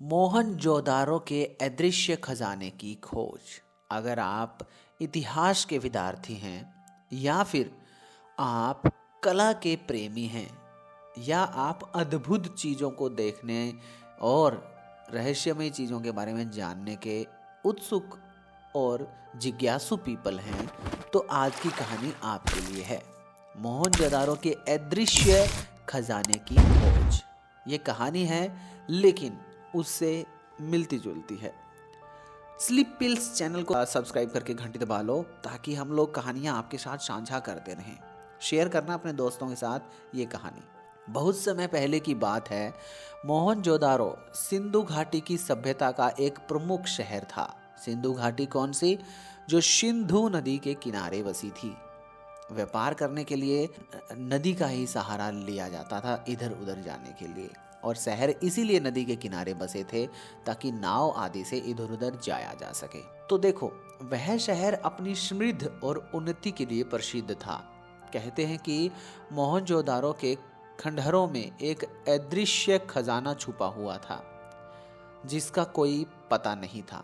मोहनजोदारो के अदृश्य खजाने की खोज। अगर आप इतिहास के विद्यार्थी हैं या फिर आप कला के प्रेमी हैं या आप अद्भुत चीज़ों को देखने और रहस्यमय चीज़ों के बारे में जानने के उत्सुक और जिज्ञासु पीपल हैं, तो आज की कहानी आपके लिए है मोहनजोदारो के अदृश्य खजाने की खोज। ये कहानी है लेकिन उससे मिलती जुलती है। स्लीप पिल्स चैनल को सब्सक्राइब करके घंटी दबा लो ताकि हम लोग कहानियाँ आपके साथ साझा करते रहें। शेयर करना अपने दोस्तों के साथ ये कहानी। बहुत समय पहले की बात है। मोहनजोदारो सिंधु घाटी की सभ्यता का एक प्रमुख शहर था। सिंधु घाटी कौन सी? जो सिंधु नदी के किनारे बसी थी। व्यापार करने के लिए नदी का ही सहारा लिया जाता था इधर उधर जाने के लिए, और शहर इसीलिए नदी के किनारे बसे थे ताकि नाव आदि से इधर उधर जाया जा सके। तो देखो, वह शहर अपनी समृद्ध और उन्नति के लिए प्रसिद्ध था। कहते हैं कि मोहनजोदारो के खंडहरों में एक अदृश्य खजाना छुपा हुआ था जिसका कोई पता नहीं था।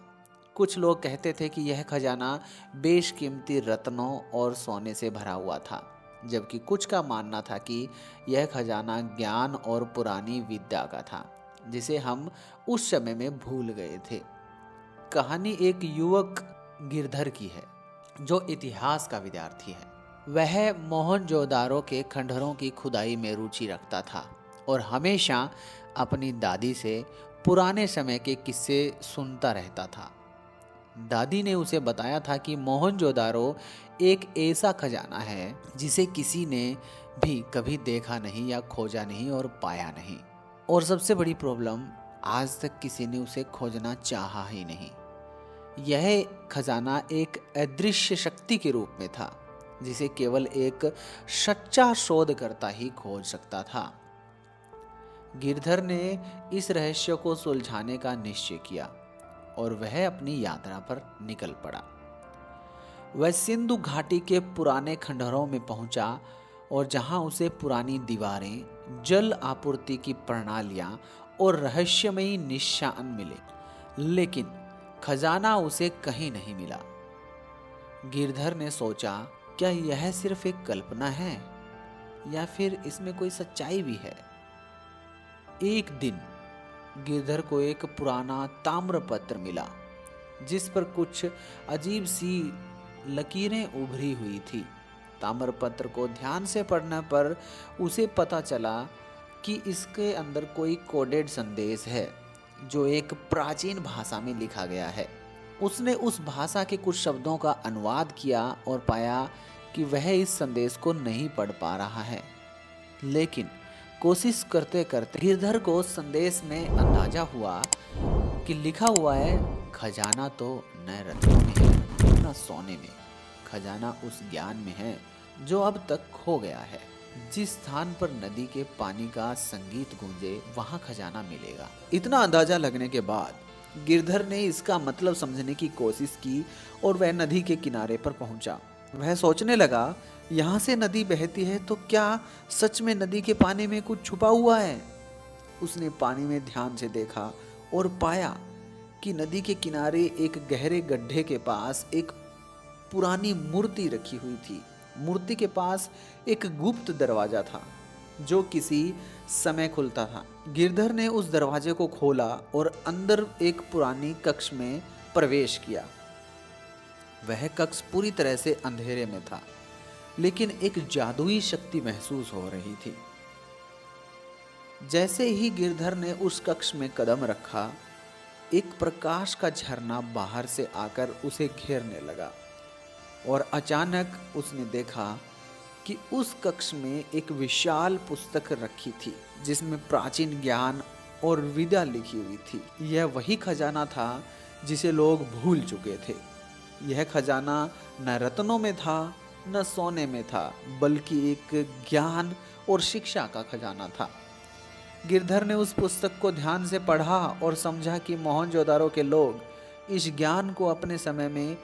कुछ लोग कहते थे कि यह खजाना बेशकीमती रत्नों और सोने से भरा हुआ था, जबकि कुछ का मानना था कि यह खजाना ज्ञान और पुरानी विद्या का था जिसे हम उस समय में भूल गए थे। कहानी एक युवक गिरधर की है जो इतिहास का विद्यार्थी है। वह मोहनजोदारो के खंडहरों की खुदाई में रुचि रखता था और हमेशा अपनी दादी से पुराने समय के किस्से सुनता रहता था। दादी ने उसे बताया था कि मोहनजोदारो एक ऐसा खजाना है जिसे किसी ने भी कभी देखा नहीं या खोजा नहीं और पाया नहीं, और सबसे बड़ी प्रॉब्लम, आज तक किसी ने उसे खोजना चाहा ही नहीं। यह खजाना एक अदृश्य शक्ति के रूप में था जिसे केवल एक सच्चा शोधकर्ता ही खोज सकता था। गिरधर ने इस रहस्य को सुलझाने का निश्चय किया और वह अपनी यात्रा पर निकल पड़ा। वह सिंधु घाटी के पुराने खंडहरों में पहुंचा और जहां उसे पुरानी दीवारें, जल आपूर्ति की प्रणालियां और रहस्यमयी निशान मिले, लेकिन खजाना उसे कहीं नहीं मिला। गिरधर ने सोचा, क्या यह सिर्फ एक कल्पना है या फिर इसमें कोई सच्चाई भी है? एक दिन गिरधर को एक पुराना ताम्रपत्र मिला जिस पर कुछ अजीब सी लकीरें उभरी हुई थी। ताम्रपत्र को ध्यान से पढ़ने पर उसे पता चला कि इसके अंदर कोई कोडेड संदेश है जो एक प्राचीन भाषा में लिखा गया है। उसने उस भाषा के कुछ शब्दों का अनुवाद किया और पाया कि वह इस संदेश को नहीं पढ़ पा रहा है, लेकिन कोशिश करते करते गिरधर को संदेश में अंदाजा हुआ कि लिखा हुआ है, खजाना तो न रत्नों में है न सोने में, खजाना उस ज्ञान में है जो अब तक खो गया है। जिस स्थान पर नदी के पानी का संगीत गूंजे वहां खजाना मिलेगा। इतना अंदाजा लगने के बाद गिरधर ने इसका मतलब समझने की कोशिश की और वह नदी के किनारे पर पहुंचा। वह सोचने लगा, यहाँ से नदी बहती है तो क्या सच में नदी के पानी में कुछ छुपा हुआ है? उसने पानी में ध्यान से देखा और पाया कि नदी के किनारे एक गहरे गड्ढे के पास एक पुरानी मूर्ति रखी हुई थी। मूर्ति के पास एक गुप्त दरवाजा था जो किसी समय खुलता था। गिरधर ने उस दरवाजे को खोला और अंदर एक पुरानी कक्ष में प्रवेश किया। वह कक्ष पूरी तरह से अंधेरे में था, लेकिन एक जादुई शक्ति महसूस हो रही थी। जैसे ही गिरधर ने उस कक्ष में कदम रखा, एक प्रकाश का झरना बाहर से आकर उसे घेरने लगा और अचानक उसने देखा कि उस कक्ष में एक विशाल पुस्तक रखी थी जिसमें प्राचीन ज्ञान और विद्या लिखी हुई थी। यह वही खजाना था जिसे लोग भूल चुके थे। यह खजाना न रत्नों में था न सोने में था, बल्कि एक ज्ञान और शिक्षा का खजाना था। गिरधर ने उस पुस्तक को ध्यान से पढ़ा और समझा कि मोहनजोदारो के लोग इस ज्ञान को अपने समय में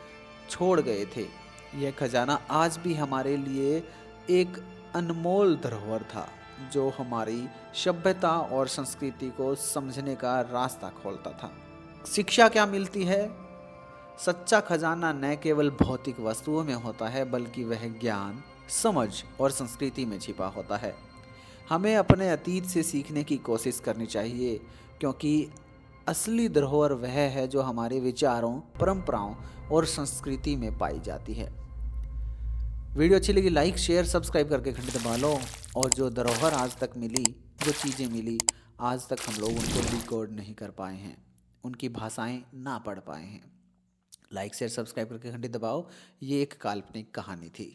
छोड़ गए थे। यह खजाना आज भी हमारे लिए एक अनमोल धरोहर था जो हमारी सभ्यता और संस्कृति को समझने का रास्ता खोलता था। शिक्षा क्या मिलती है? सच्चा खजाना न केवल भौतिक वस्तुओं में होता है, बल्कि वह ज्ञान, समझ और संस्कृति में छिपा होता है। हमें अपने अतीत से सीखने की कोशिश करनी चाहिए, क्योंकि असली धरोहर वह है जो हमारे विचारों, परंपराओं और संस्कृति में पाई जाती है। वीडियो अच्छी लगी लाइक, शेयर, सब्सक्राइब करके घंटी दबा लो। और जो धरोहर आज तक मिली, जो चीज़ें मिली, आज तक हम लोग उनको डिकोड नहीं कर पाए हैं, उनकी भाषाएं ना पढ़ पाए हैं। लाइक, शेयर, सब्सक्राइब करके घंटी दबाओ। ये एक काल्पनिक कहानी थी।